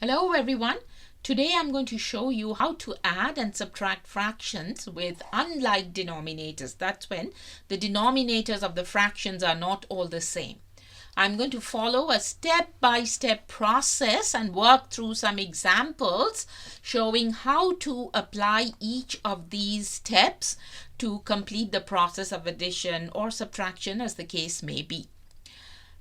Hello everyone. Today I'm going to show you how to add and subtract fractions with unlike denominators. That's when the denominators of the fractions are not all the same. I'm going to follow a step-by-step process and work through some examples showing how to apply each of these steps to complete the process of addition or subtraction, as the case may be.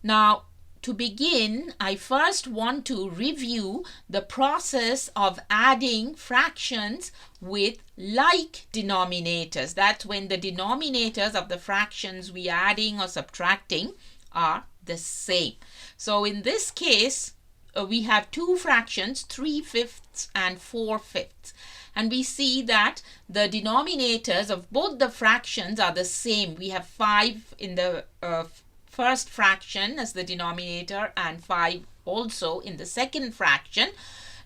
Now, to begin, I first want to review the process of adding fractions with like denominators. That's when the denominators of the fractions we are adding or subtracting are the same. So in this case, we have two fractions, 3/5 and 4/5. And we see that the denominators of both the fractions are the same. We have 5 in the first fraction as the denominator and 5 also in the second fraction.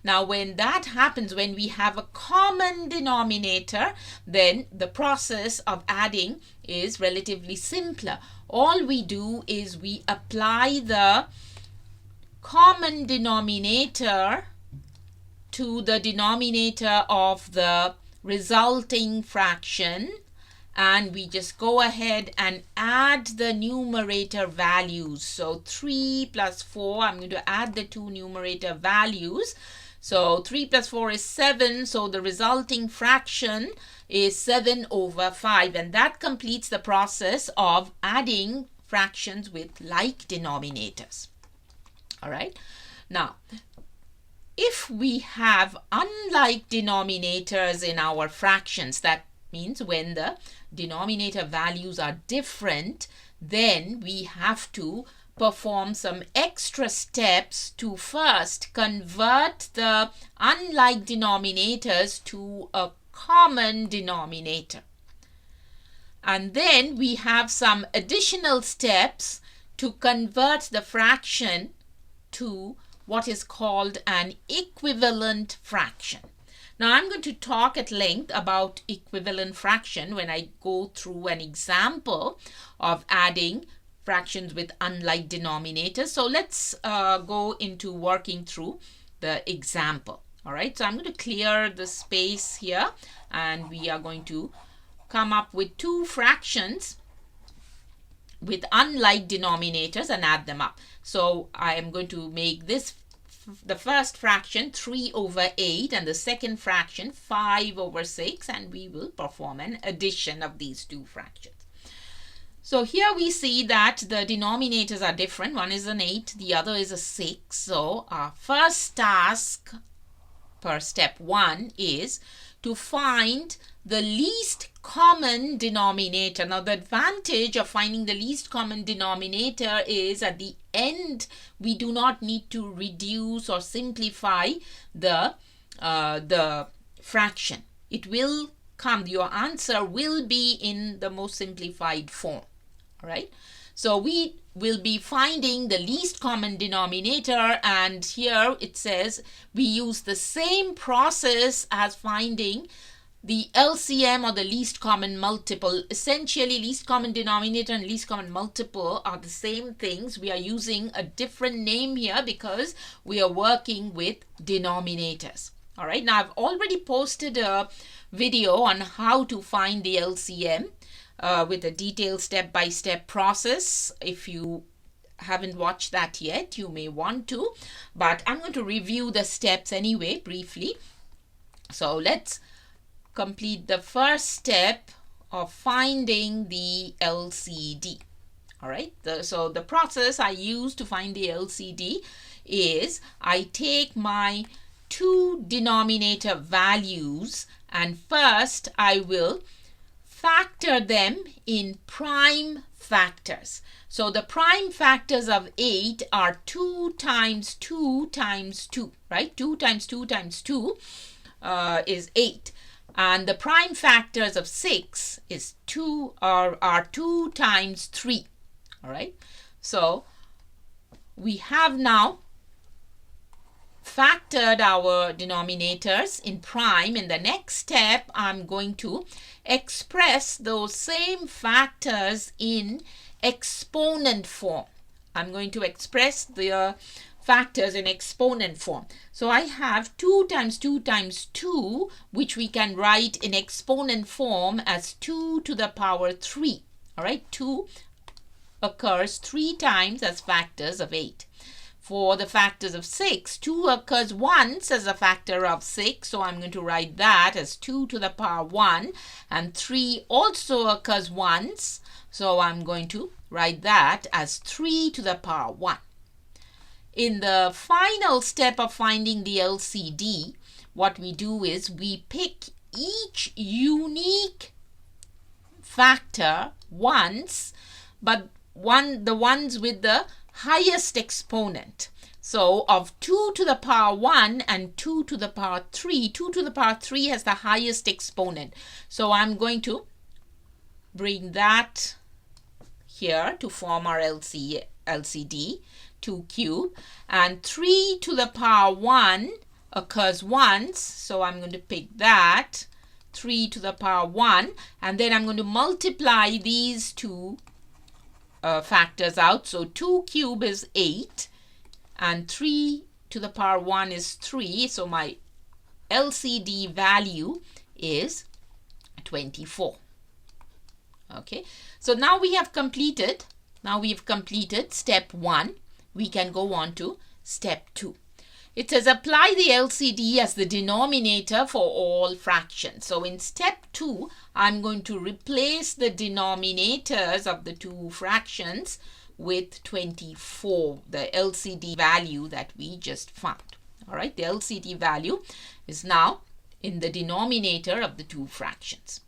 Now when that happens, when we have a common denominator, then the process of adding is relatively simpler. All we do is we apply the common denominator to the denominator of the resulting fraction, and we just go ahead and add the numerator values. So 3 plus 4, I'm going to add the two numerator values. So 3 plus 4 is 7, so the resulting fraction is 7/5, and that completes the process of adding fractions with like denominators. All right. Now, if we have unlike denominators in our fractions, that means when the denominator values are different, then we have to perform some extra steps to first convert the unlike denominators to a common denominator. And then we have some additional steps to convert the fraction to what is called an equivalent fraction. Now I'm going to talk at length about equivalent fraction when I go through an example of adding fractions with unlike denominators. So let's go into working through the example. All right, so I'm going to clear the space here and we are going to come up with two fractions with unlike denominators and add them up. So I am going to make this the first fraction 3/8 and the second fraction 5/6, and we will perform an addition of these two fractions. So here we see that the denominators are different. One is an 8, the other is a 6. So our first task per step 1 is to find the least common denominator. Now the advantage of finding the least common denominator is at the end we do not need to reduce or simplify the fraction. It will come, your answer will be in the most simplified form. All right, so we will be finding the least common denominator, and here it says we use the same process as finding the LCM, or the least common multiple. Essentially, least common denominator and least common multiple are the same things. We are using a different name here because we are working with denominators. All right, now I've already posted a video on how to find the LCM with a detailed step-by-step process. If you haven't watched that yet, you may want to, but I'm going to review the steps anyway briefly. So let's complete the first step of finding the LCD. All right, so the process I use to find the LCD is I take my two denominator values and first I will factor them in prime factors. So the prime factors of 8 are 2 times 2 times 2, right? 2 times 2 times 2 is 8. And the prime factors of 6 is 2 are 2 times 3. All right, so we have now factored our denominators in prime. In the next step, I'm going to express those same factors in exponent form. I'm going to express the factors in exponent form. So I have 2 times 2 times 2, which we can write in exponent form as 2 to the power 3. All right, 2 occurs 3 times as factors of 8. For the factors of 6, 2 occurs once as a factor of 6. So I'm going to write that as 2 to the power 1. And 3 also occurs once. So I'm going to write that as 3 to the power 1. In the final step of finding the LCD, what we do is we pick each unique factor once, but the ones with the highest exponent. So of 2 to the power 1 and 2 to the power 3, 2 to the power 3 has the highest exponent. So I'm going to bring that here to form our LCD, 2 cube, and 3 to the power 1 occurs once. So I'm going to pick that, 3 to the power 1, and then I'm going to multiply these two factors out. So 2 cube is 8 and 3 to the power 1 is 3. So my LCD value is 24. Okay, so now we have completed. We've completed step 1. We can go on to step 2. It says apply the LCD as the denominator for all fractions. So in step 2, I'm going to replace the denominators of the two fractions with 24, the LCD value that we just found. All right, the LCD value is now in the denominator of the two fractions.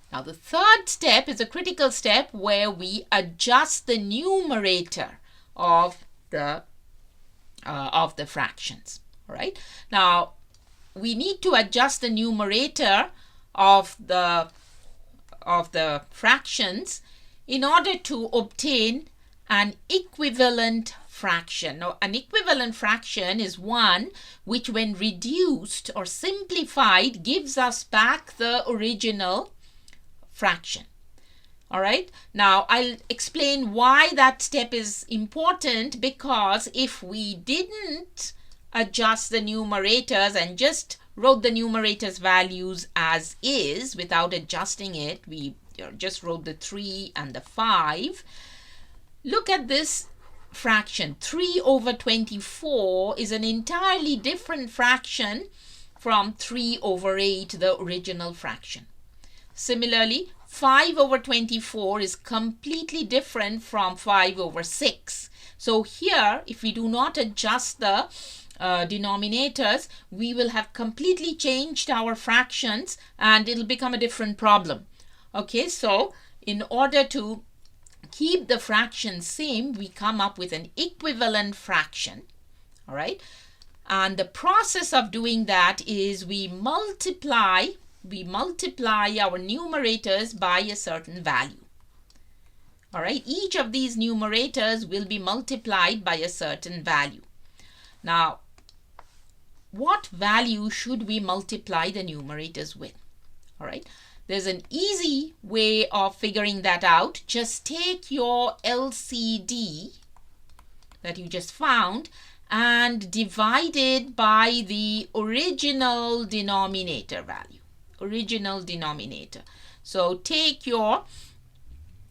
Now the third step is a critical step where we adjust the numerator of the fractions. All right, now we need to adjust the numerator of the fractions in order to obtain an equivalent fraction. Now an equivalent fraction is one which when reduced or simplified gives us back the original fraction. All right, now I'll explain why that step is important, because if we didn't adjust the numerators and just wrote the numerators values as is without adjusting it, we just wrote the 3 and the 5. Look at this fraction. 3 over 24 is an entirely different fraction from 3 over 8, the original fraction. Similarly, 5 over 24 is completely different from 5 over 6. So here, if we do not adjust the denominators, we will have completely changed our fractions and it'll become a different problem. Okay, so in order to keep the fractions same, we come up with an equivalent fraction. All right, and the process of doing that is we multiply our numerators by a certain value. All right, each of these numerators will be multiplied by a certain value. Now, what value should we multiply the numerators with? All right, there's an easy way of figuring that out. Just take your LCD that you just found and divide it by the original denominator value. So take your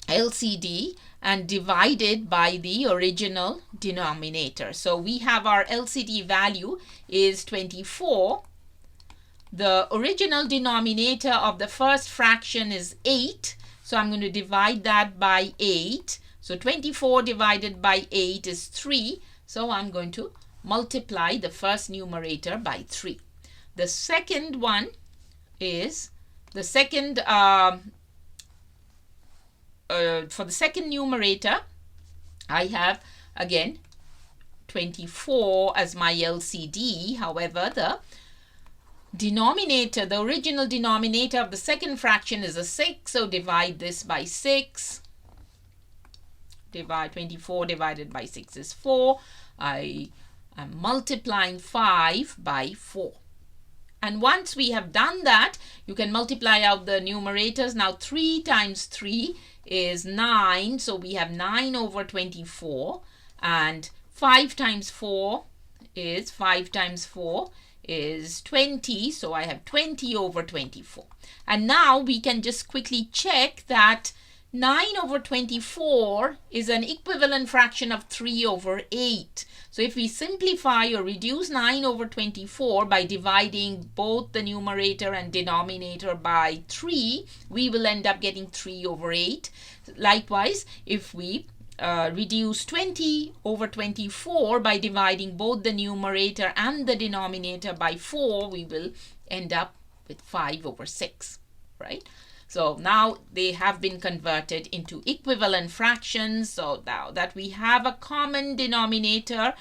LCD and divide it by the original denominator. So we have our LCD value is 24. The original denominator of the first fraction is 8. So I'm going to divide that by 8. So 24 divided by 8 is 3. So I'm going to multiply the first numerator by 3. The second one is the second for the second numerator, I have again 24 as my LCD. However, the denominator, the original denominator of the second fraction is a 6. So divide this by 6. Divide 24 divided by 6 is 4. I am multiplying 5 by 4. And once we have done that, you can multiply out the numerators. Now 3 times 3 is 9. So we have 9 over 24. And 5 times 4 is 20, so I have 20 over 24. And now we can just quickly check that 9 over 24 is an equivalent fraction of 3 over 8. So if we simplify or reduce 9 over 24 by dividing both the numerator and denominator by 3, we will end up getting 3 over 8. Likewise, if we reduce 20 over 24 by dividing both the numerator and the denominator by 4, we will end up with 5 over 6, right? So now they have been converted into equivalent fractions. So now that we have a common denominator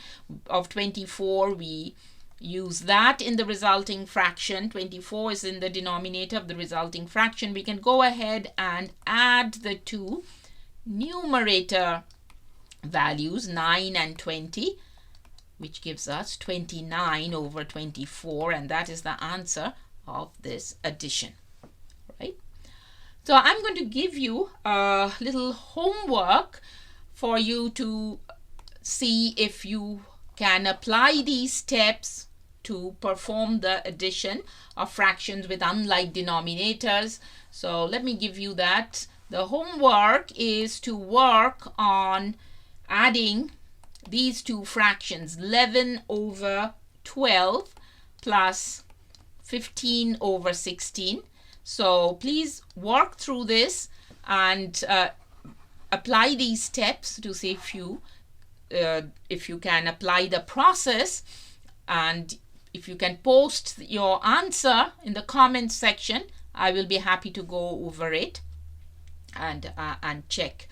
of 24, we use that in the resulting fraction. 24 is in the denominator of the resulting fraction. We can go ahead and add the two numerator values, 9 and 20, which gives us 29 over 24, and that is the answer of this addition, right? So I'm going to give you a little homework for you to see if you can apply these steps to perform the addition of fractions with unlike denominators. So let me give you that. The homework is to work on adding these two fractions, 11 over 12 plus 15 over 16. So please work through this and apply these steps to see if you can apply the process, and if you can post your answer in the comments section, I will be happy to go over it and check.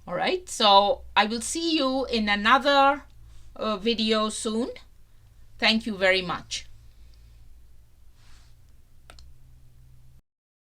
All right, so I will see you in another video soon. Thank you very much.